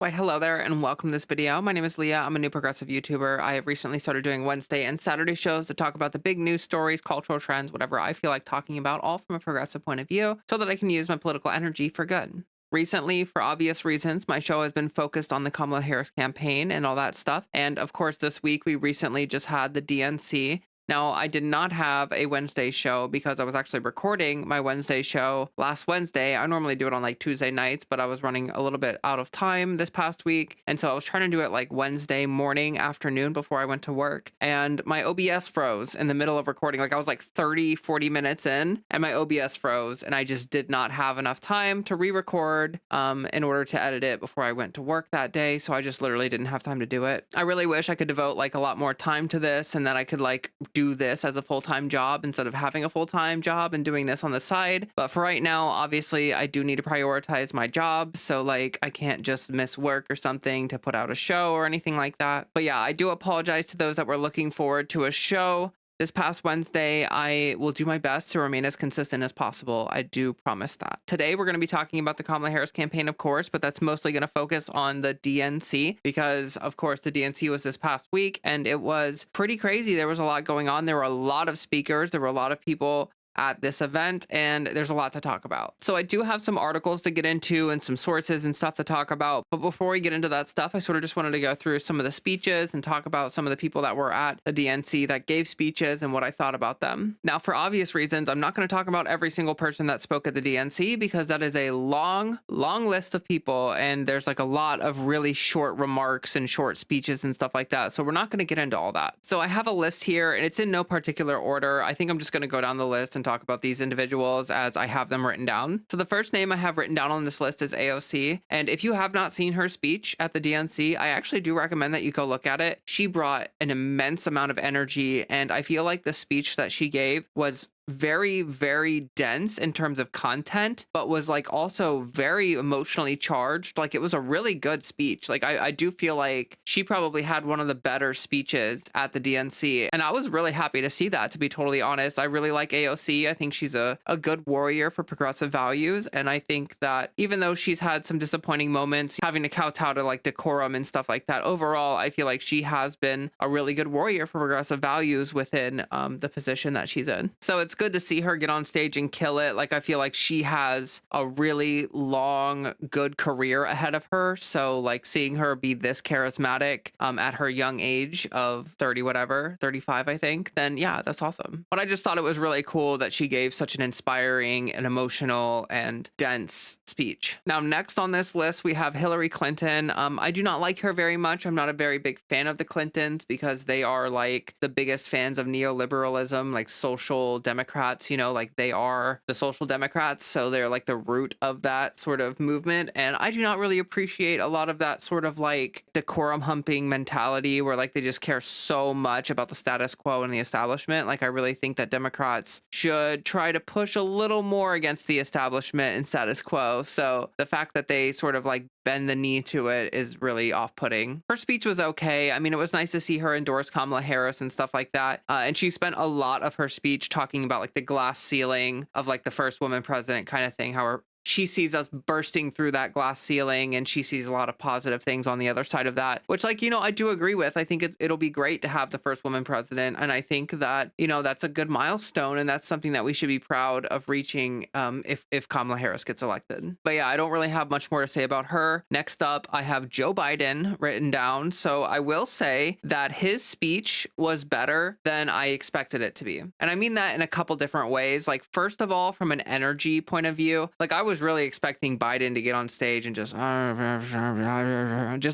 Why, hello there, and welcome to this video. My name is Leah. I'm a new progressive YouTuber. I have recently started doing Wednesday and Saturday shows to talk about the big news stories, cultural trends, whatever I feel like talking about, all from a progressive point of view, so that I can use my political energy for good. Recently, for obvious reasons, my show has been focused on the Kamala Harris campaign and all that stuff. And of course, this week we recently just had the DNC. Now, I did not have a Wednesday show because I was actually recording my Wednesday show last Wednesday. I normally do it on like Tuesday nights, but I was running a little bit out of time this past week. And so I was trying to do it like Wednesday morning, afternoon before I went to work. And my OBS froze in the middle of recording. Like I was like 30, 40 minutes in and my OBS froze. And I just did not have enough time to re-record in order to edit it before I went to work that day. So I just literally didn't have time to do it. I really wish I could devote like a lot more time to this and that I could like do this as a full-time job instead of having a full-time job and doing this on the side. But for right now, obviously I do need to prioritize my job. So like I can't just miss work or something to put out a show or anything like that. But yeah, I do apologize to those that were looking forward to a show this past Wednesday. I will do my best to remain as consistent as possible. I do promise that. Today, we're going to be talking about the Kamala Harris campaign, of course, but that's mostly going to focus on the DNC because, of course, the DNC was this past week and it was pretty crazy. There was a lot going on. There were a lot of speakers. There were a lot of people at this event, and there's a lot to talk about. So I do have some articles to get into and some sources and stuff to talk about. But before we get into that stuff, I sort of just wanted to go through some of the speeches and talk about some of the people that were at the DNC that gave speeches and what I thought about them. Now, for obvious reasons, I'm not going to talk about every single person that spoke at the DNC because that is a long list of people, and there's like a lot of really short remarks and short speeches and stuff like that. So we're not going to get into all that. So I have a list here, and it's in no particular order. I think I'm just going to go down the list and talk about these individuals as I have them written down. So the first name I have written down on this list is AOC. And if you have not seen her speech at the DNC, I actually do recommend that you go look at it. She brought an immense amount of energy, and I feel like the speech that she gave was very dense in terms of content, but was like also very emotionally charged. Like it was a really good speech. Like I do feel like she probably had one of the better speeches at the DNC, and I was really happy to see that, to be totally honest. I really like AOC. I think she's a good warrior for progressive values, and I think that even though she's had some disappointing moments having to kowtow to like decorum and stuff like that, overall I feel like she has been a really good warrior for progressive values within the position that she's in. So it's good to see her get on stage and kill it. Like I feel like she has a really long good career ahead of her, so like seeing her be this charismatic at her young age of 30 whatever 35 I think, then yeah, that's awesome. But I just thought it was really cool that she gave such an inspiring and emotional and dense speech. Now next on this list we have Hillary Clinton. I do not like her very much. I'm not a very big fan of the Clintons because they are like the biggest fans of neoliberalism, like social democrats, you know, like they are the social democrats, so they're like the root of that sort of movement. And I do not really appreciate a lot of that sort of like decorum humping mentality where like they just care so much about the status quo and the establishment. Like I really think that Democrats should try to push a little more against the establishment and status quo. So the fact that they sort of like bend the knee to it is really off-putting. Her speech was okay. I mean, it was nice to see her endorse Kamala Harris and stuff like that. And she spent a lot of her speech talking about like the glass ceiling of like the first woman president kind of thing, how she sees us bursting through that glass ceiling and she sees a lot of positive things on the other side of that, which like, you know, I do agree with. I think it'll be great to have the first woman president. And I think that, you know, that's a good milestone and that's something that we should be proud of reaching if Kamala Harris gets elected. But yeah, I don't really have much more to say about her. Next up, I have Joe Biden written down. So I will say that his speech was better than I expected it to be. And I mean that in a couple different ways. Like, first of all, from an energy point of view, like I was really expecting Biden to get on stage and just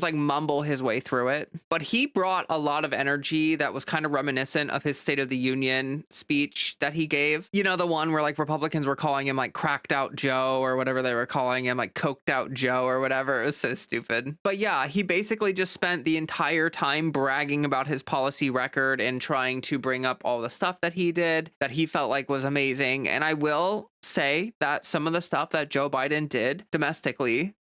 like mumble his way through it. But he brought a lot of energy that was kind of reminiscent of his State of the Union speech that he gave. You know, the one where like Republicans were calling him like cracked out Joe or whatever they were calling him, like coked out Joe or whatever. It was so stupid. But yeah, he basically just spent the entire time bragging about his policy record and trying to bring up all the stuff that he did that he felt like was amazing. And I will say that some of the stuff that Joe Biden did domestically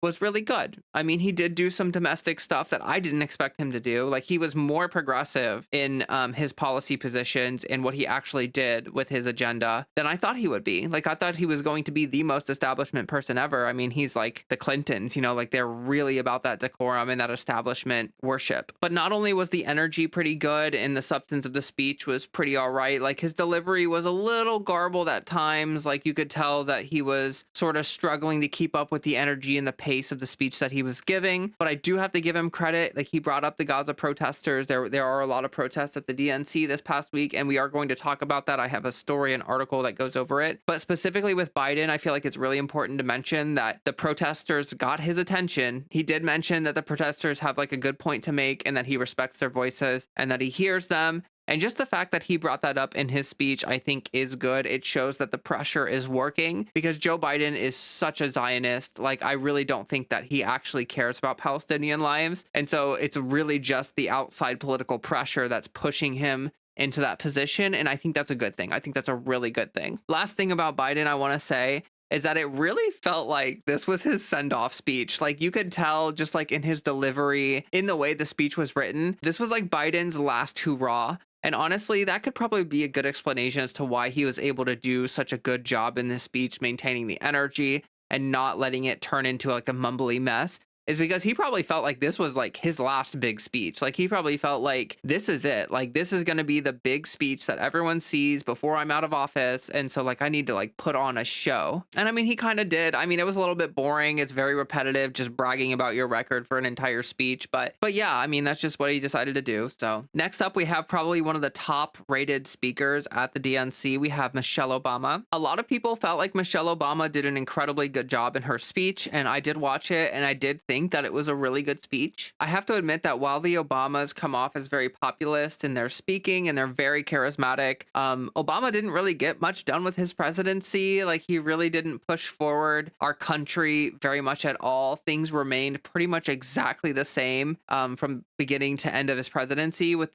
was really good. I mean, he did do some domestic stuff that I didn't expect him to do. Like, he was more progressive in his policy positions and what he actually did with his agenda than I thought he would be. Like, I thought he was going to be the most establishment person ever. I mean, he's like the Clintons, like they're really about that decorum and that establishment worship. But not only was the energy pretty good and the substance of the speech was pretty all right, like his delivery was a little garbled at times. Like, you could tell that he was sort of struggling to keep up with the energy and the pace of the speech that he was giving. But I do have to give him credit. Like, he brought up the Gaza protesters. There are a lot of protests at the DNC this past week, and we are going to talk about that. I have a story, an article that goes over it. But specifically with Biden, I feel like it's really important to mention that the protesters got his attention. He did mention that the protesters have like a good point to make and that he respects their voices and that he hears them. And just the fact that he brought that up in his speech, I think is good. It shows that the pressure is working because Joe Biden is such a Zionist. Like, I really don't think that he actually cares about Palestinian lives. And so it's really just the outside political pressure that's pushing him into that position. And I think that's a good thing. I think that's a really good thing. Last thing about Biden I want to say is that it really felt like this was his send-off speech. Like, you could tell just like in his delivery, in the way the speech was written, this was like Biden's last hurrah. And honestly, that could probably be a good explanation as to why he was able to do such a good job in this speech, maintaining the energy and not letting it turn into like a mumbly mess. Is because he probably felt like this was like his last big speech. Like, he probably felt like this is it. Like, this is going to be the big speech that everyone sees before I'm out of office. And so like, I need to like put on a show. And I mean, he kind of did. I mean, it was a little bit boring. It's very repetitive, just bragging about your record for an entire speech. But yeah, I mean, that's just what he decided to do. So next up, we have probably one of the top rated speakers at the DNC. We have Michelle Obama. A lot of people felt like Michelle Obama did an incredibly good job in her speech. And I did watch it and I did think that it was a really good speech. I have to admit that while the Obamas come off as very populist in their speaking and they're very charismatic, Obama didn't really get much done with his presidency. Like, he really didn't push forward our country very much at all. Things remained pretty much exactly the same from beginning to end of his presidency with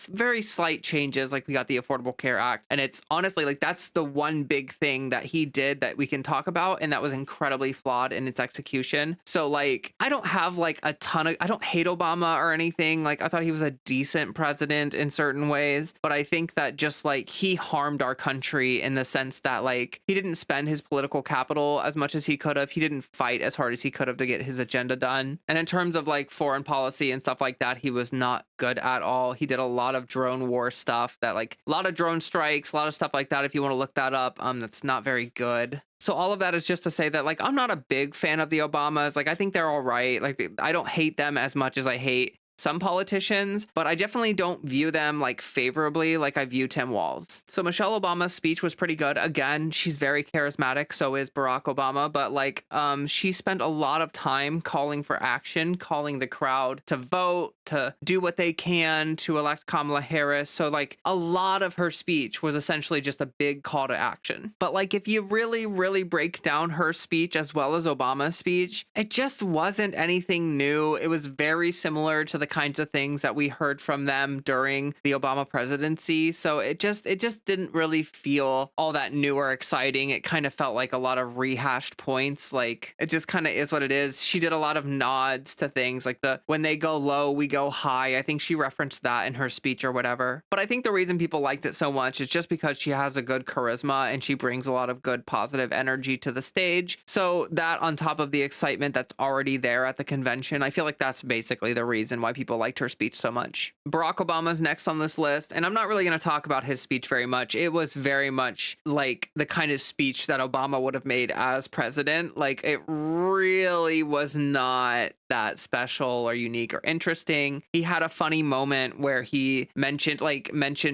very slight changes. Like, we got the Affordable Care Act, and it's honestly like that's the one big thing that he did that we can talk about, and that was incredibly flawed in its execution. So like, I don't have like I don't hate Obama or anything. Like, I thought he was a decent president in certain ways, but I think that just like he harmed our country in the sense that like he didn't spend his political capital as much as he could have. He didn't fight as hard as he could have to get his agenda done. And in terms of like foreign policy and stuff like that, he was not good at all. He did a lot of drone war stuff, that like a lot of drone strikes, a lot of stuff like that. If you want to look that up, that's not very good. So all of that is just to say that like I'm not a big fan of the Obamas. Like, I think they're all right. Like, I don't hate them as much as I hate some politicians, but I definitely don't view them like favorably like I view Tim Walz. So Michelle Obama's speech was pretty good. Again, she's very charismatic, so is Barack Obama, but like she spent a lot of time calling for action, calling the crowd to vote, to do what they can to elect Kamala Harris. So like a lot of her speech was essentially just a big call to action. But like, if you really, really break down her speech as well as Obama's speech, it just wasn't anything new. It was very similar to the kinds of things that we heard from them during the Obama presidency. So it just didn't really feel all that new or exciting. It kind of felt like a lot of rehashed points. Like, it just kind of is what it is. She did a lot of nods to things like when they go low, we go high. I think she referenced that in her speech or whatever. But I think the reason people liked it so much is just because she has a good charisma and she brings a lot of good positive energy to the stage. So that, on top of the excitement that's already there at the convention, I feel like that's basically the reason why people liked her speech so much. Barack Obama's next on this list, and I'm not really going to talk about his speech very much. It was very much like the kind of speech that Obama would have made as president. Like, it really was not that special or unique or interesting. He had a funny moment where he mentioned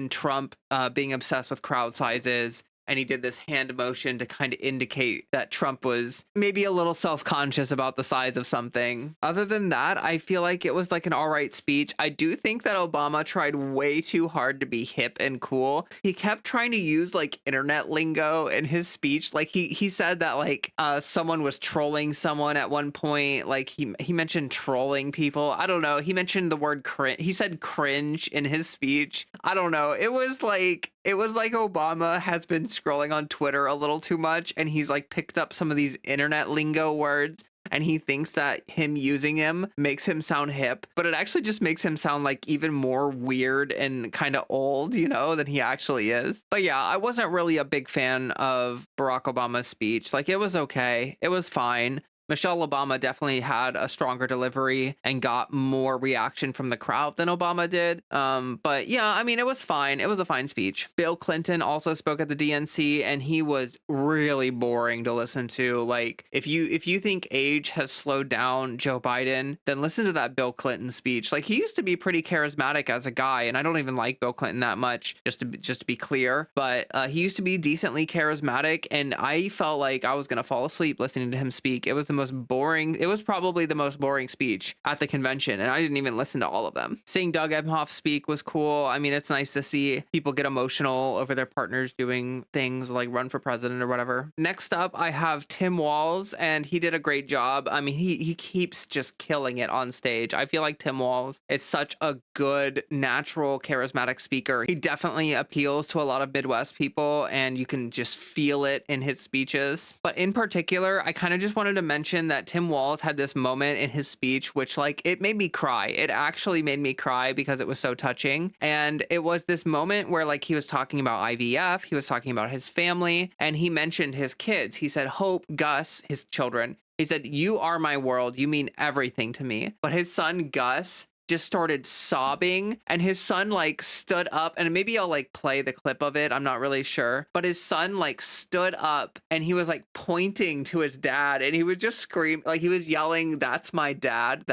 Trump being obsessed with crowd sizes. And he did this hand motion to kind of indicate that Trump was maybe a little self-conscious about the size of something. Other than that, I feel like it was like an all right speech. I do think that Obama tried way too hard to be hip and cool. He kept trying to use like internet lingo in his speech. Like he said that like someone was trolling someone at one point. Like he mentioned trolling people. I don't know. He mentioned the word cringe. He said cringe in his speech. I don't know. It was like It was like Obama has been scrolling on Twitter a little too much, and he's like picked up some of these internet lingo words, and he thinks that him using him makes him sound hip, but it actually just makes him sound like even more weird and kind of old, than he actually is. But yeah, I wasn't really a big fan of Barack Obama's speech. Like, it was okay. It was fine. Michelle Obama definitely had a stronger delivery and got more reaction from the crowd than Obama did. But yeah, I mean, it was fine. It was a fine speech. Bill Clinton also spoke at the DNC, and he was really boring to listen to. Like, if you think age has slowed down Joe Biden, then listen to that Bill Clinton speech. Like, he used to be pretty charismatic as a guy, and I don't even like Bill Clinton that much, just to be clear. But he used to be decently charismatic, and I felt like I was gonna fall asleep listening to him speak. It was probably the most boring speech at the convention, and I didn't even listen to all of them. Seeing Doug Emhoff speak was cool. I mean, it's nice to see people get emotional over their partners doing things like run for president or whatever. Next up, I have Tim Walz, and he did a great job. I mean, he keeps just killing it on stage. I feel like Tim Walz is such a good, natural, charismatic speaker. He definitely appeals to a lot of Midwest people, and you can just feel it in his speeches. But in particular, I kind of just wanted to mention that Tim Walz had this moment in his speech which, like, it made me cry. It actually made me cry because it was so touching. And it was this moment where, like, he was talking about IVF, he was talking about his family, and he mentioned his kids. He said, Hope, Gus, his children. He said, "You are my world. You mean everything to me." But his son, Gus, just started sobbing, and his son like stood up, and maybe I'll like play the clip of it, I'm not really sure, but his son like stood up and he was like pointing to his dad, and he would just scream, like he was yelling, that's my dad,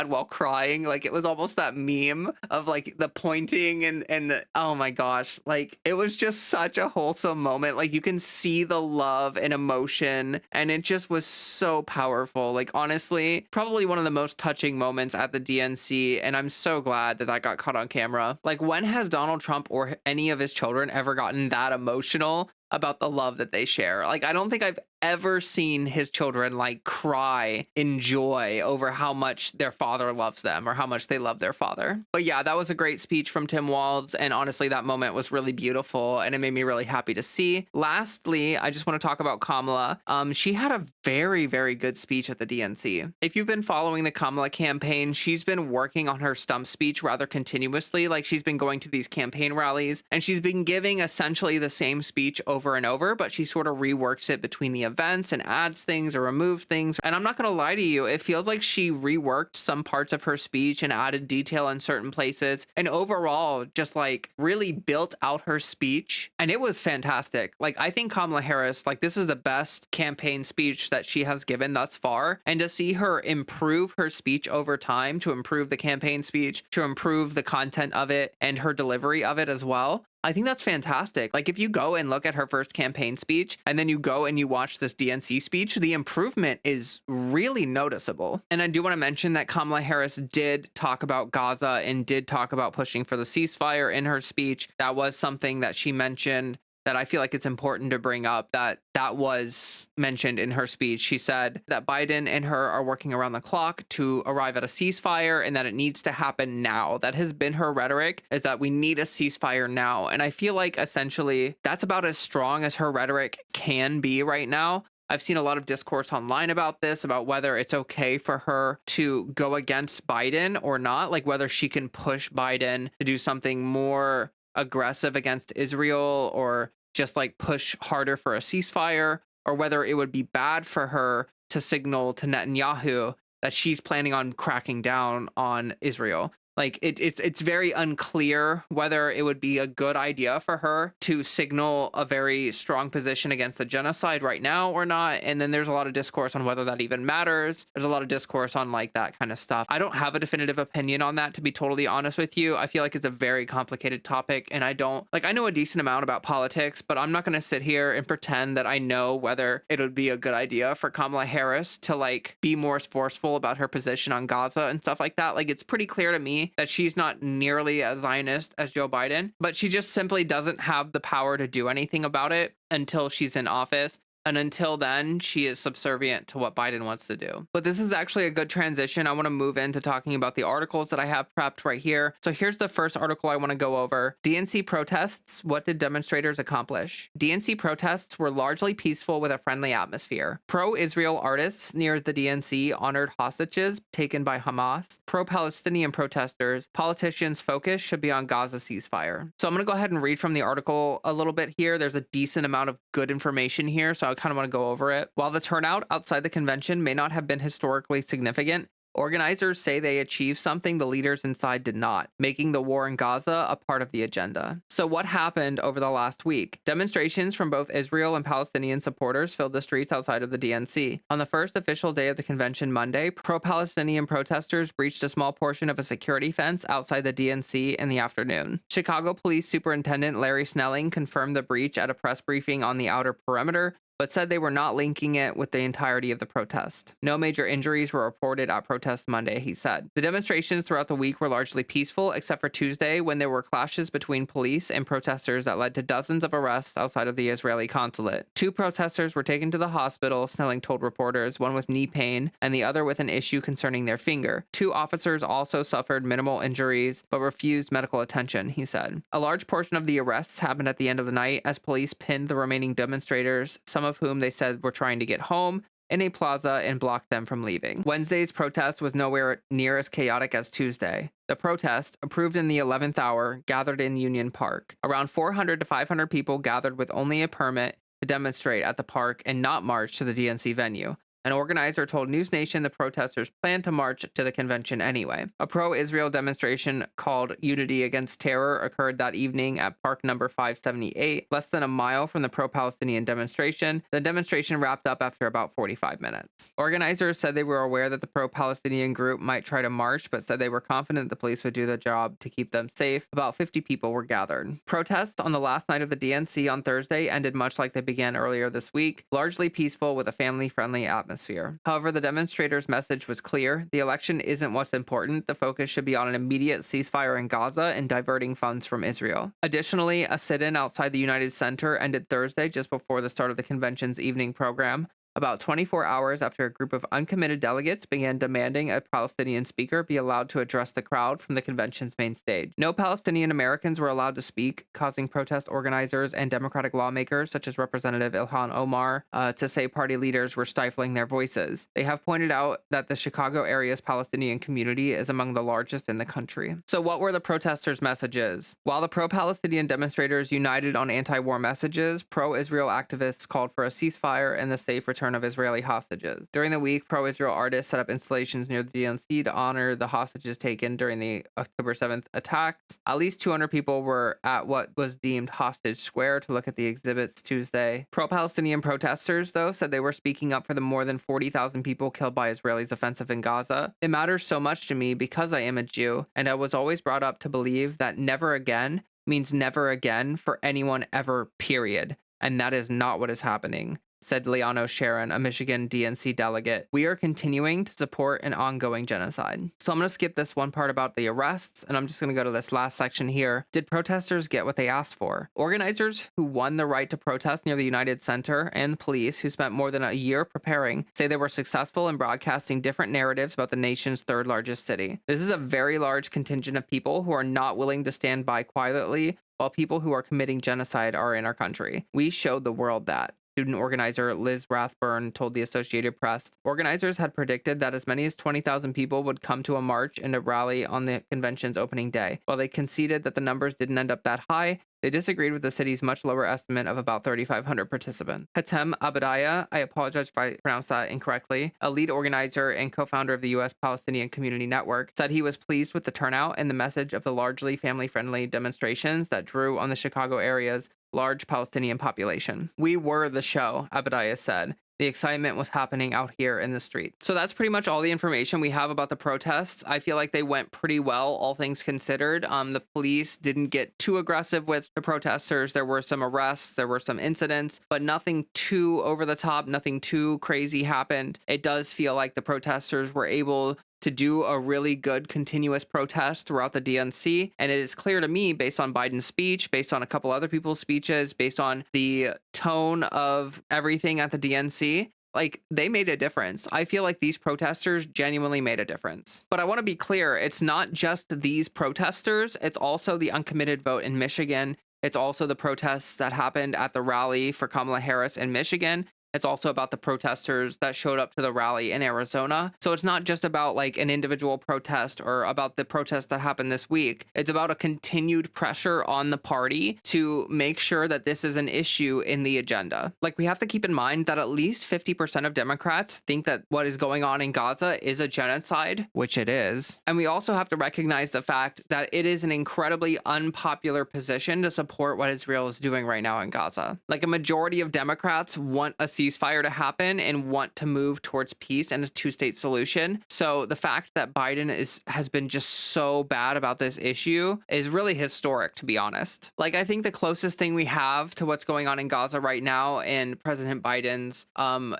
while crying. Like, it was almost that meme of like the pointing and oh my gosh, like it was just such a wholesome moment. Like, you can see the love and emotion, and it just was so powerful. Like, honestly, probably one of the most touching moments at the DNC, and I'm so glad that got caught on camera. Like, when has Donald Trump or any of his children ever gotten that emotional about the love that they share? Like, I don't think I've ever seen his children like cry in joy over how much their father loves them or how much they love their father. But yeah, that was a great speech from Tim Walz, and honestly, that moment was really beautiful and it made me really happy to see. Lastly, I just want to talk about Kamala. She had a very, very good speech at the DNC. If you've been following the Kamala campaign, she's been working on her stump speech rather continuously. Like, she's been going to these campaign rallies and she's been giving essentially the same speech over and over, but she sort of reworks it between the events and adds things or removes things. And I'm not going to lie to you, it feels like she reworked some parts of her speech and added detail in certain places, and overall just like really built out her speech, and it was fantastic. Like, I think Kamala Harris, like, this is the best campaign speech that she has given thus far, and to see her improve her speech over time, to improve the campaign speech, to improve the content of it and her delivery of it as well, I think that's fantastic. Like, if you go and look at her first campaign speech and then you go and you watch this DNC speech, the improvement is really noticeable. And I do want to mention that Kamala Harris did talk about Gaza and did talk about pushing for the ceasefire in her speech. That was something that she mentioned that I feel like it's important to bring up, that was mentioned in her speech. She said that Biden and her are working around the clock to arrive at a ceasefire and that it needs to happen now. That has been her rhetoric, is that we need a ceasefire now. And I feel like essentially that's about as strong as her rhetoric can be right now. I've seen a lot of discourse online about this, about whether it's okay for her to go against Biden or not, like whether she can push Biden to do something more aggressive against Israel or just like push harder for a ceasefire, or whether it would be bad for her to signal to Netanyahu that she's planning on cracking down on Israel. Like, it's very unclear whether it would be a good idea for her to signal a very strong position against the genocide right now or not. And then there's a lot of discourse on whether that even matters. There's a lot of discourse on like that kind of stuff. I don't have a definitive opinion on that, to be totally honest with you. I feel like it's a very complicated topic, and I know a decent amount about politics, but I'm not going to sit here and pretend that I know whether it would be a good idea for Kamala Harris to like be more forceful about her position on Gaza and stuff like that. Like, it's pretty clear to me that she's not nearly as Zionist as Joe Biden, but she just simply doesn't have the power to do anything about it until she's in office. And until then, she is subservient to what Biden wants to do. But this is actually a good transition. I want to move into talking about the articles that I have prepped right here. So here's the first article I want to go over. DNC protests. What did demonstrators accomplish? DNC protests were largely peaceful with a friendly atmosphere. Pro-Israel artists near the DNC honored hostages taken by Hamas. Pro-Palestinian protesters. Politicians' focus should be on Gaza ceasefire. So I'm going to go ahead and read from the article a little bit here. There's a decent amount of good information here, so I kind of want to go over it. While the turnout outside the convention may not have been historically significant, organizers say they achieved something the leaders inside did not, making the war in Gaza a part of the agenda. So what happened over the last week? Demonstrations from both Israel and Palestinian supporters filled the streets outside of the DNC. On the first official day of the convention Monday, pro-Palestinian protesters breached a small portion of a security fence outside the DNC in the afternoon. Chicago Police Superintendent Larry Snelling confirmed the breach at a press briefing on the outer perimeter, but said they were not linking it with the entirety of the protest. No major injuries were reported at protest Monday, he said. The demonstrations throughout the week were largely peaceful, except for Tuesday, when there were clashes between police and protesters that led to dozens of arrests outside of the Israeli consulate. 2 protesters were taken to the hospital, Snelling told reporters, one with knee pain and the other with an issue concerning their finger. 2 officers also suffered minimal injuries, but refused medical attention, he said. A large portion of the arrests happened at the end of the night as police pinned the remaining demonstrators, some of whom they said were trying to get home, in a plaza and blocked them from leaving. Wednesday's protest was nowhere near as chaotic as Tuesday. The protest, approved in the 11th hour, gathered in Union Park. Around 400 to 500 people gathered with only a permit to demonstrate at the park and not march to the DNC venue. An organizer told News Nation the protesters planned to march to the convention anyway. A pro-Israel demonstration called Unity Against Terror occurred that evening at Park number 578, less than a mile from the pro-Palestinian demonstration. The demonstration wrapped up after about 45 minutes. Organizers said they were aware that the pro-Palestinian group might try to march, but said they were confident the police would do the job to keep them safe. About 50 people were gathered. Protests on the last night of the DNC on Thursday ended much like they began earlier this week, largely peaceful with a family-friendly atmosphere. However, the demonstrators' message was clear. The election isn't what's important. The focus should be on an immediate ceasefire in Gaza and diverting funds from Israel. Additionally, a sit-in outside the United Center ended Thursday just before the start of the convention's evening program, about 24 hours after a group of uncommitted delegates began demanding a Palestinian speaker be allowed to address the crowd from the convention's main stage. No Palestinian Americans were allowed to speak, causing protest organizers and Democratic lawmakers, such as Representative Ilhan Omar, to say party leaders were stifling their voices. They have pointed out that the Chicago area's Palestinian community is among the largest in the country. So what were the protesters' messages? While the pro-Palestinian demonstrators united on anti-war messages, pro-Israel activists called for a ceasefire and the safe return of Israeli hostages. During the week, pro-Israel artists set up installations near the DNC to honor the hostages taken during the October 7th attacks. At least 200 people were at what was deemed Hostage Square to look at the exhibits Tuesday. Pro-Palestinian protesters, though, said they were speaking up for the more than 40,000 people killed by Israelis' offensive in Gaza. It matters so much to me because I am a Jew, and I was always brought up to believe that never again means never again for anyone ever, period. And that is not what is happening, said Leah Sharon, a Michigan DNC delegate. We are continuing to support an ongoing genocide. So I'm going to skip this one part about the arrests, and I'm just going to go to this last section here. Did protesters get what they asked for? Organizers who won the right to protest near the United Center and police who spent more than a year preparing say they were successful in broadcasting different narratives about the nation's third largest city. This is a very large contingent of people who are not willing to stand by quietly while people who are committing genocide are in our country. We showed the world that. Student organizer Liz Rathburn told the Associated Press. Organizers had predicted that as many as 20,000 people would come to a march and a rally on the convention's opening day. While they conceded that the numbers didn't end up that high, they disagreed with the city's much lower estimate of about 3,500 participants. Hatem Abadiah, I apologize if I pronounced that incorrectly, a lead organizer and co-founder of the U.S. Palestinian Community Network, said he was pleased with the turnout and the message of the largely family-friendly demonstrations that drew on the Chicago area's large Palestinian population. We were the show, Abadiah said. The excitement was happening out here in the street. So that's pretty much all the information we have about the protests. I feel like they went pretty well, all things considered. The police didn't get too aggressive with the protesters. There were some arrests, there were some incidents, but nothing too over the top, nothing too crazy happened. It does feel like the protesters were able to do a really good continuous protest throughout the DNC. And it is clear to me, based on Biden's speech, based on a couple other people's speeches, based on the tone of everything at the DNC, like, they made a difference. I feel like these protesters genuinely made a difference. But I want to be clear, it's not just these protesters, it's also the uncommitted vote in Michigan. It's also the protests that happened at the rally for Kamala Harris in Michigan. It's also about the protesters that showed up to the rally in Arizona. So it's not just about like an individual protest or about the protest that happened this week. It's about a continued pressure on the party to make sure that this is an issue in the agenda. Like, we have to keep in mind that at least 50% of Democrats think that what is going on in Gaza is a genocide, which it is. And we also have to recognize the fact that it is an incredibly unpopular position to support what Israel is doing right now in Gaza. Like, a majority of Democrats want a ceasefire to happen and want to move towards peace and a two-state solution. So the fact that Biden has been just so bad about this issue is really historic, to be honest. Like, I think the closest thing we have to what's going on in Gaza right now and President Biden's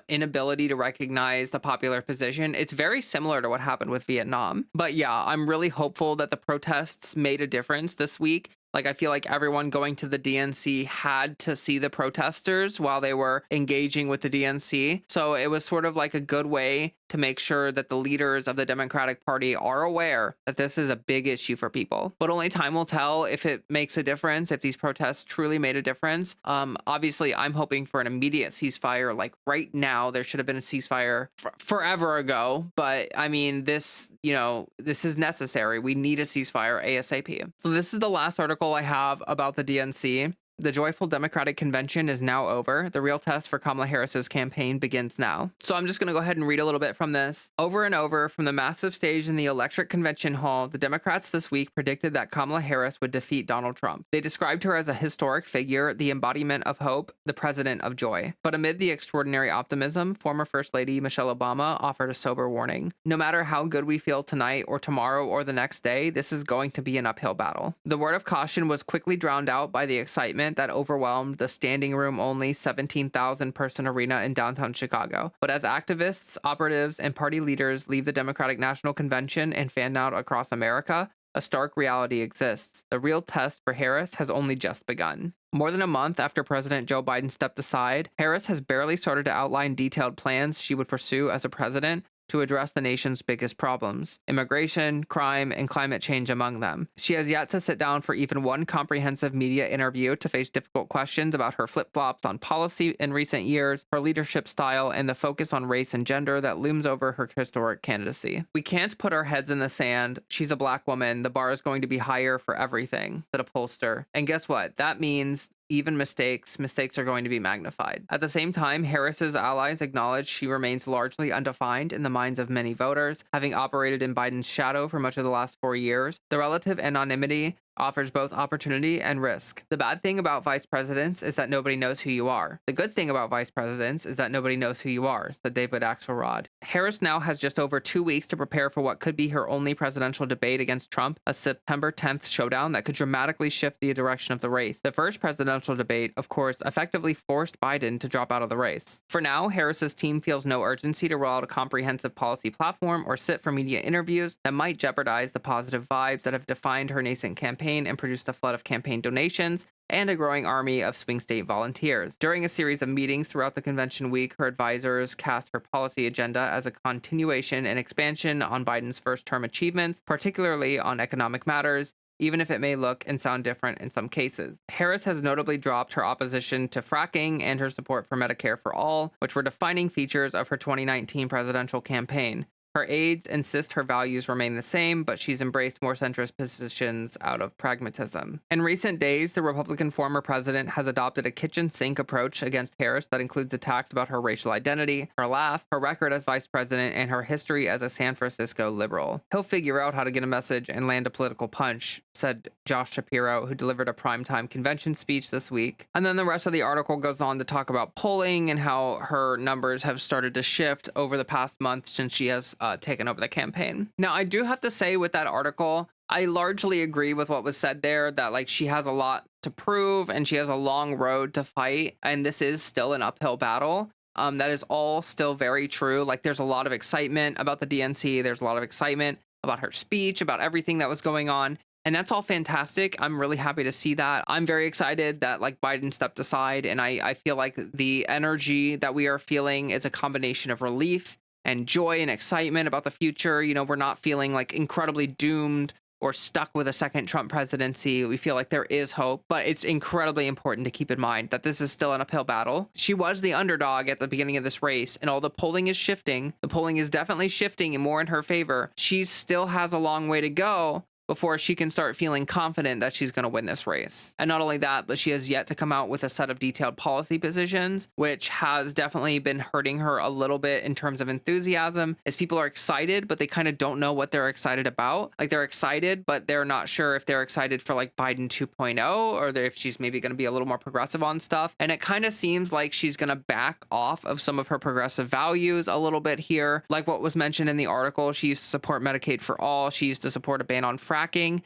inability to recognize the popular position, it's very similar to what happened with Vietnam. But yeah, I'm really hopeful that the protests made a difference this week. Like, I feel like everyone going to the DNC had to see the protesters while they were engaging with the DNC. So it was sort of like a good way to make sure that the leaders of the Democratic Party are aware that this is a big issue for people. But only time will tell if it makes a difference, if these protests truly made a difference. Obviously, I'm hoping for an immediate ceasefire. Like, right now, there should have been a ceasefire forever ago. But I mean, this is necessary. We need a ceasefire ASAP. So this is the last article I have about the DNC. The joyful Democratic Convention is now over. The real test for Kamala Harris's campaign begins now. So I'm just going to go ahead and read a little bit from this. Over and over, from the massive stage in the electric convention hall, the Democrats this week predicted that Kamala Harris would defeat Donald Trump. They described her as a historic figure, the embodiment of hope, the president of joy. But amid the extraordinary optimism, former First Lady Michelle Obama offered a sober warning. No matter how good we feel tonight or tomorrow or the next day, this is going to be an uphill battle. The word of caution was quickly drowned out by the excitement that overwhelmed the standing room only 17,000 person arena in downtown Chicago. But as activists, operatives, and party leaders leave the Democratic National Convention and fan out across America, a stark reality exists. The real test for Harris has only just begun. More than a month after President Joe Biden stepped aside, Harris has barely started to outline detailed plans she would pursue as a president to address the nation's biggest problems: immigration, crime, and climate change among them. She has yet to sit down for even one comprehensive media interview to face difficult questions about her flip-flops on policy in recent years, her leadership style, and the focus on race and gender that looms over her historic candidacy. We can't put our heads in the sand. She's a black woman. The bar is going to be higher for everything, said a pollster. And guess what? That means even mistakes are going to be magnified. At the same time, Harris's allies acknowledge she remains largely undefined in the minds of many voters, having operated in Biden's shadow for much of the last 4 years. The relative anonymity offers both opportunity and risk. The bad thing about vice presidents is that nobody knows who you are. The good thing about vice presidents is that nobody knows who you are, said David Axelrod. Harris now has just over 2 weeks to prepare for what could be her only presidential debate against Trump, a September 10th showdown that could dramatically shift the direction of the race. The first presidential debate, of course, effectively forced Biden to drop out of the race. For now, Harris's team feels no urgency to roll out a comprehensive policy platform or sit for media interviews that might jeopardize the positive vibes that have defined her nascent campaign and produced a flood of campaign donations and a growing army of swing state volunteers. During a series of meetings throughout the convention week, her advisors cast her policy agenda as a continuation and expansion on Biden's first-term achievements, particularly on economic matters, even if it may look and sound different in some cases. Harris has notably dropped her opposition to fracking and her support for Medicare for All, which were defining features of her 2019 presidential campaign. Her aides insist her values remain the same, but she's embraced more centrist positions out of pragmatism. In recent days, the Republican former president has adopted a kitchen sink approach against Harris that includes attacks about her racial identity, her laugh, her record as vice president, and her history as a San Francisco liberal. He'll figure out how to get a message and land a political punch, said Josh Shapiro, who delivered a primetime convention speech this week. And then the rest of the article goes on to talk about polling and how her numbers have started to shift over the past month since she has taken over the campaign. Now, I do have to say with that article, I largely agree with what was said there, that like she has a lot to prove and she has a long road to fight, and this is still an uphill battle. That is all still very true. Like, there's a lot of excitement about the DNC. There's a lot of excitement about her speech, about everything that was going on. And that's all fantastic. I'm really happy to see that. I'm very excited that like Biden stepped aside. And I feel like the energy that we are feeling is a combination of relief and joy and excitement about the future. You know, we're not feeling like incredibly doomed or stuck with a second Trump presidency. We feel like there is hope, but it's incredibly important to keep in mind that this is still an uphill battle. She was the underdog at the beginning of this race, and all the polling is shifting. The polling is definitely shifting and more in her favor. She still has a long way to go before she can start feeling confident that she's going to win this race. And not only that, but she has yet to come out with a set of detailed policy positions, which has definitely been hurting her a little bit in terms of enthusiasm, as people are excited, but they kind of don't know what they're excited about. Like, they're excited, but they're not sure if they're excited for like Biden 2.0 or if she's maybe going to be a little more progressive on stuff. And it kind of seems like she's going to back off of some of her progressive values a little bit here. Like what was mentioned in the article, she used to support Medicaid for all. She used to support a ban on fracking,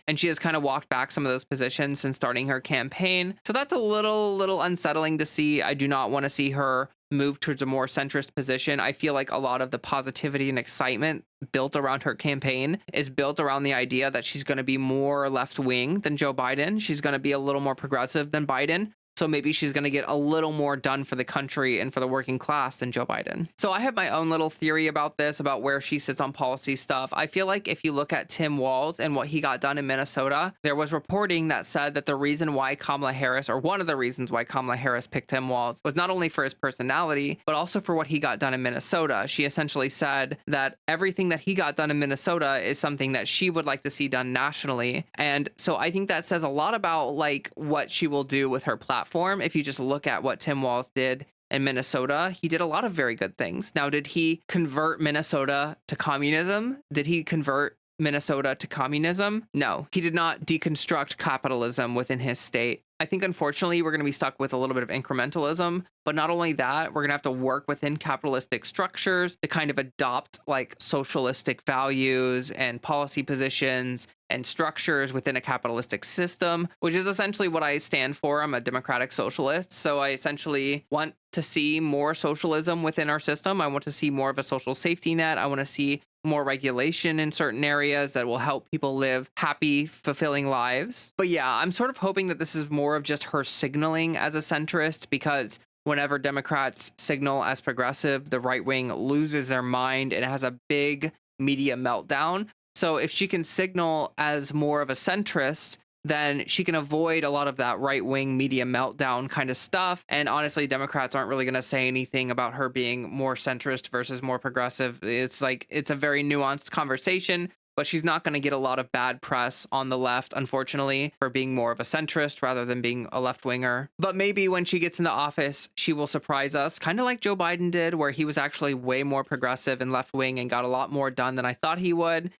and she has kind of walked back some of those positions since starting her campaign. So that's a little unsettling to see. I do not want to see her move towards a more centrist position. I feel like a lot of the positivity and excitement built around her campaign is built around the idea that she's going to be more left wing than Joe Biden. She's going to be a little more progressive than Biden. So maybe she's going to get a little more done for the country and for the working class than Joe Biden. So I have my own little theory about this, about where she sits on policy stuff. I feel like if you look at Tim Walz and what he got done in Minnesota, there was reporting that said that the reason why Kamala Harris, or one of the reasons why Kamala Harris picked Tim Walz, was not only for his personality, but also for what he got done in Minnesota. She essentially said that everything that he got done in Minnesota is something that she would like to see done nationally. And so I think that says a lot about like what she will do with her platform. If you just look at what Tim Walz did in Minnesota, he did a lot of very good things. Now, did he convert Minnesota to communism? Did he convert Minnesota to communism? No, he did not deconstruct capitalism within his state. I think, unfortunately, we're going to be stuck with a little bit of incrementalism. But not only that, we're going to have to work within capitalistic structures to kind of adopt like socialistic values and policy positions and structures within a capitalistic system, which is essentially what I stand for. I'm a democratic socialist. So I essentially want to see more socialism within our system. I want to see more of a social safety net. I want to see more regulation in certain areas that will help people live happy, fulfilling lives. But yeah, I'm sort of hoping that this is more of just her signaling as a centrist, because whenever Democrats signal as progressive, the right wing loses their mind and has a big media meltdown. So if she can signal as more of a centrist, then she can avoid a lot of that right wing media meltdown kind of stuff. And honestly, Democrats aren't really going to say anything about her being more centrist versus more progressive. It's like, it's a very nuanced conversation. But she's not going to get a lot of bad press on the left, unfortunately, for being more of a centrist rather than being a left-winger. But maybe when she gets into office, she will surprise us, kind of like Joe Biden did, where he was actually way more progressive and left-wing and got a lot more done than I thought he would.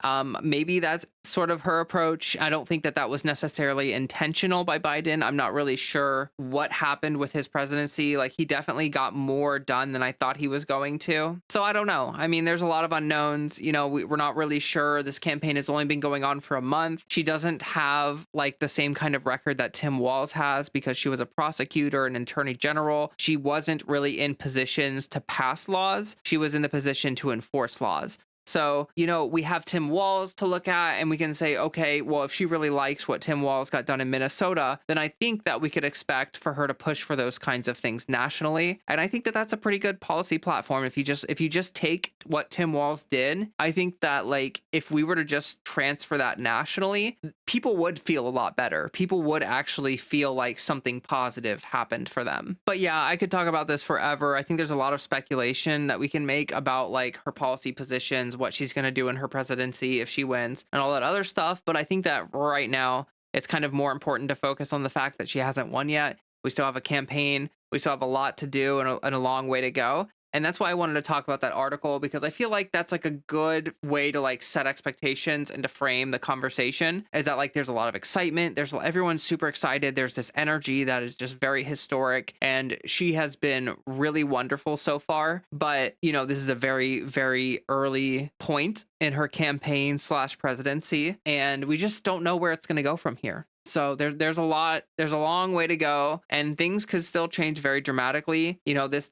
Maybe that's sort of her approach. I don't think that that was necessarily intentional by Biden. I'm not really sure what happened with his presidency. Like, he definitely got more done than I thought he was going to. So I don't know. I mean, there's a lot of unknowns. You know, we're not really sure. This campaign has only been going on for a month. She doesn't have like the same kind of record that Tim Walz has, because she was a prosecutor and attorney general. She wasn't really in positions to pass laws. She was in the position to enforce laws. So, you know, we have Tim Walz to look at, and we can say, okay, well, if she really likes what Tim Walz got done in Minnesota, then I think that we could expect for her to push for those kinds of things nationally. And I think that that's a pretty good policy platform. If you just take what Tim Walz did, I think that like if we were to just transfer that nationally, people would feel a lot better. People would actually feel like something positive happened for them. But yeah, I could talk about this forever. I think there's a lot of speculation that we can make about like her policy positions, what she's going to do in her presidency if she wins, and all that other stuff. But I think that right now it's kind of more important to focus on the fact that she hasn't won yet. We still have a campaign. We still have a lot to do and a long way to go. And that's why I wanted to talk about that article, because I feel like that's like a good way to like set expectations and to frame the conversation, is that like there's a lot of excitement. Everyone's super excited. There's this energy that is just very historic, and she has been really wonderful so far. But, you know, this is a very, very early point in her campaign / presidency, and we just don't know where it's going to go from here. So there's a long way to go, and things could still change very dramatically. You know, this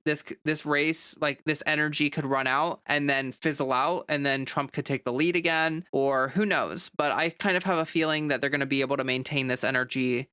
race, like this energy could run out and then fizzle out, and then Trump could take the lead again, or who knows. But I kind of have a feeling that they're going to be able to maintain this energy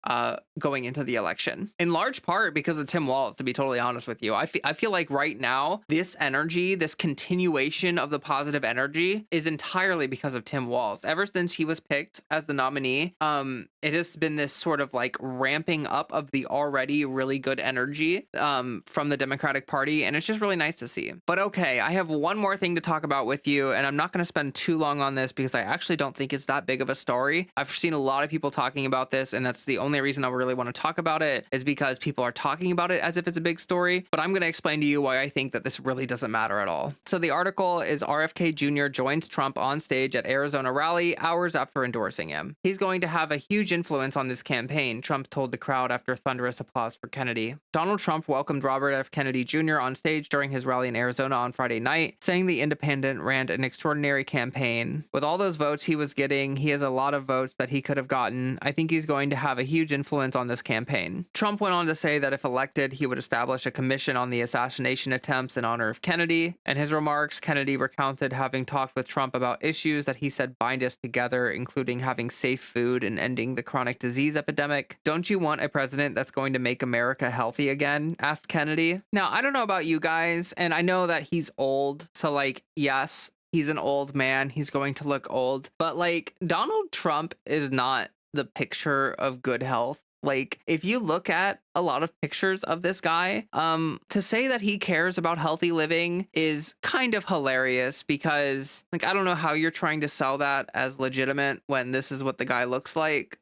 going into the election, in large part because of Tim Walz, to be totally honest with you. I feel like right now, this energy, this continuation of the positive energy is entirely because of Tim Walz. Ever since he was picked as the nominee, it has been this sort of like ramping up of the already really good energy from the Democratic Party, and it's just really nice to see. But okay, I have one more thing to talk about with you, and I'm not going to spend too long on this because I actually don't think it's that big of a story. I've seen a lot of people talking about this, and that's the only reason I really want to talk about it, is because people are talking about it as if it's a big story. But I'm going to explain to you why I think that this really doesn't matter at all. So the article is RFK Jr. joins Trump on stage at Arizona rally hours after endorsing him. He's going to have a huge influence on this campaign, Trump told the crowd after thunderous applause for Kennedy. Donald Trump welcomed Robert F. Kennedy Jr. on stage during his rally in Arizona on Friday night, saying the independent ran an extraordinary campaign. With all those votes he was getting, he has a lot of votes that he could have gotten. I think he's going to have a huge influence on this campaign. Trump went on to say that if elected, he would establish a commission on the assassination attempts in honor of Kennedy. In his remarks, Kennedy recounted having talked with Trump about issues that he said bind us together, including having safe food and ending the chronic disease epidemic. Don't you want a president that's going to make America healthy again? Asked Kennedy. Now, I don't know about you guys, and I know that he's old, so like, yes, he's an old man. He's going to look old, but like, Donald Trump is not the picture of good health. Like, if you look at a lot of pictures of this guy, to say that he cares about healthy living is kind of hilarious, because like, I don't know how you're trying to sell that as legitimate when this is what the guy looks like.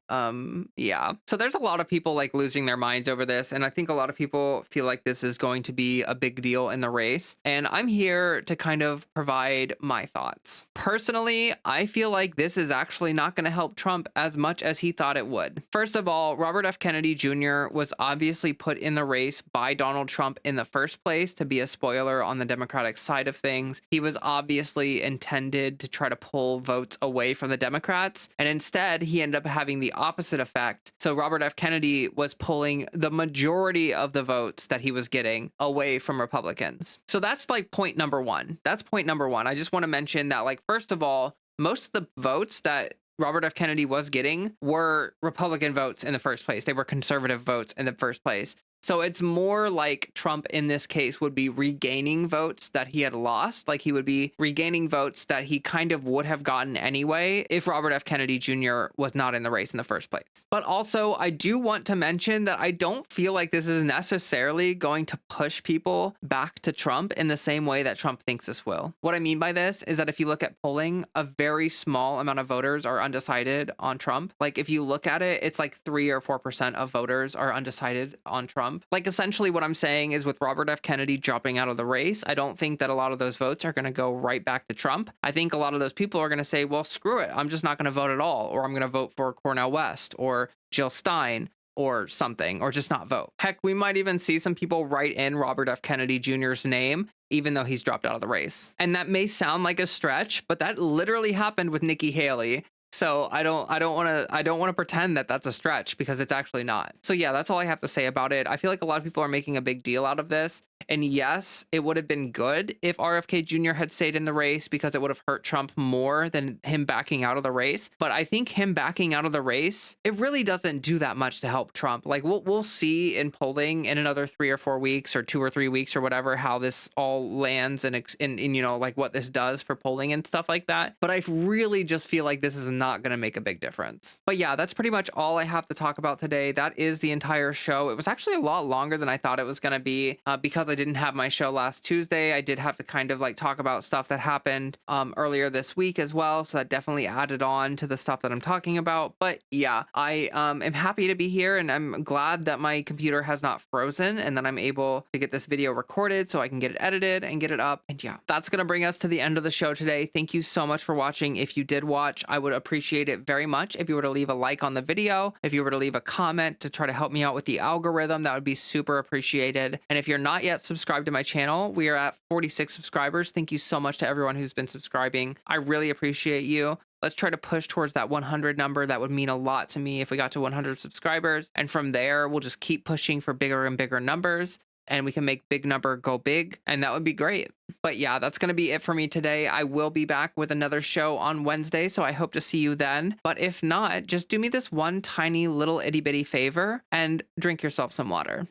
Yeah. So there's a lot of people like losing their minds over this, and I think a lot of people feel like this is going to be a big deal in the race, and I'm here to kind of provide my thoughts. Personally, I feel like this is actually not going to help Trump as much as he thought it would. First of all, Robert F. Kennedy Jr. was obviously put in the race by Donald Trump in the first place to be a spoiler on the Democratic side of things. He was obviously intended to try to pull votes away from the Democrats, and instead he ended up having the opposite effect. So Robert F. Kennedy was pulling the majority of the votes that he was getting away from Republicans. So that's like point number one. That's point number one. I just want to mention that, like, first of all, most of the votes that Robert F. Kennedy was getting were Republican votes in the first place. They were conservative votes in the first place. So it's more like Trump in this case would be regaining votes that he had lost. Like, he would be regaining votes that he kind of would have gotten anyway if Robert F. Kennedy Jr. was not in the race in the first place. But also, I do want to mention that I don't feel like this is necessarily going to push people back to Trump in the same way that Trump thinks this will. What I mean by this is that if you look at polling, a very small amount of voters are undecided on Trump. Like, if you look at it, it's like 3 or 4% of voters are undecided on Trump. Like, essentially what I'm saying is, with Robert F. Kennedy dropping out of the race, I don't think that a lot of those votes are going to go right back to Trump. I think a lot of those people are going to say, well, screw it, I'm just not going to vote at all, or I'm going to vote for Cornel West or Jill Stein or something, or just not vote. Heck, we might even see some people write in Robert F. Kennedy Jr.'s name, even though he's dropped out of the race. And that may sound like a stretch, but that literally happened with Nikki Haley. So I don't want to pretend that that's a stretch, because it's actually not. So yeah, that's all I have to say about it. I feel like a lot of people are making a big deal out of this. And yes, it would have been good if RFK Jr. had stayed in the race, because it would have hurt Trump more than him backing out of the race. But I think him backing out of the race, it really doesn't do that much to help Trump. Like, we'll see in polling in another 3 or 4 weeks, or 2 or 3 weeks, or whatever, how this all lands, and you know, like, what this does for polling and stuff like that. But I really just feel like this is not going to make a big difference. But yeah, that's pretty much all I have to talk about today. That is the entire show. It was actually a lot longer than I thought it was going to be, because I didn't have my show last Tuesday. I did have to kind of like talk about stuff that happened earlier this week as well. So that definitely added on to the stuff that I'm talking about. But yeah, I am happy to be here, and I'm glad that my computer has not frozen, and that I'm able to get this video recorded so I can get it edited and get it up. And yeah, that's going to bring us to the end of the show today. Thank you so much for watching. If you did watch, I would appreciate appreciate it very much if you were to leave a like on the video, if you were to leave a comment to try to help me out with the algorithm. That would be super appreciated. And if you're not yet subscribed to my channel, we are at 46 subscribers. Thank you so much to everyone who's been subscribing. I really appreciate you. Let's try to push towards that 100 number. That would mean a lot to me if we got to 100 subscribers. And from there, we'll just keep pushing for bigger and bigger numbers, and we can make big number go big, and that would be great. But yeah, that's going to be it for me today. I will be back with another show on Wednesday, so I hope to see you then. But if not, just do me this one tiny little itty bitty favor and drink yourself some water.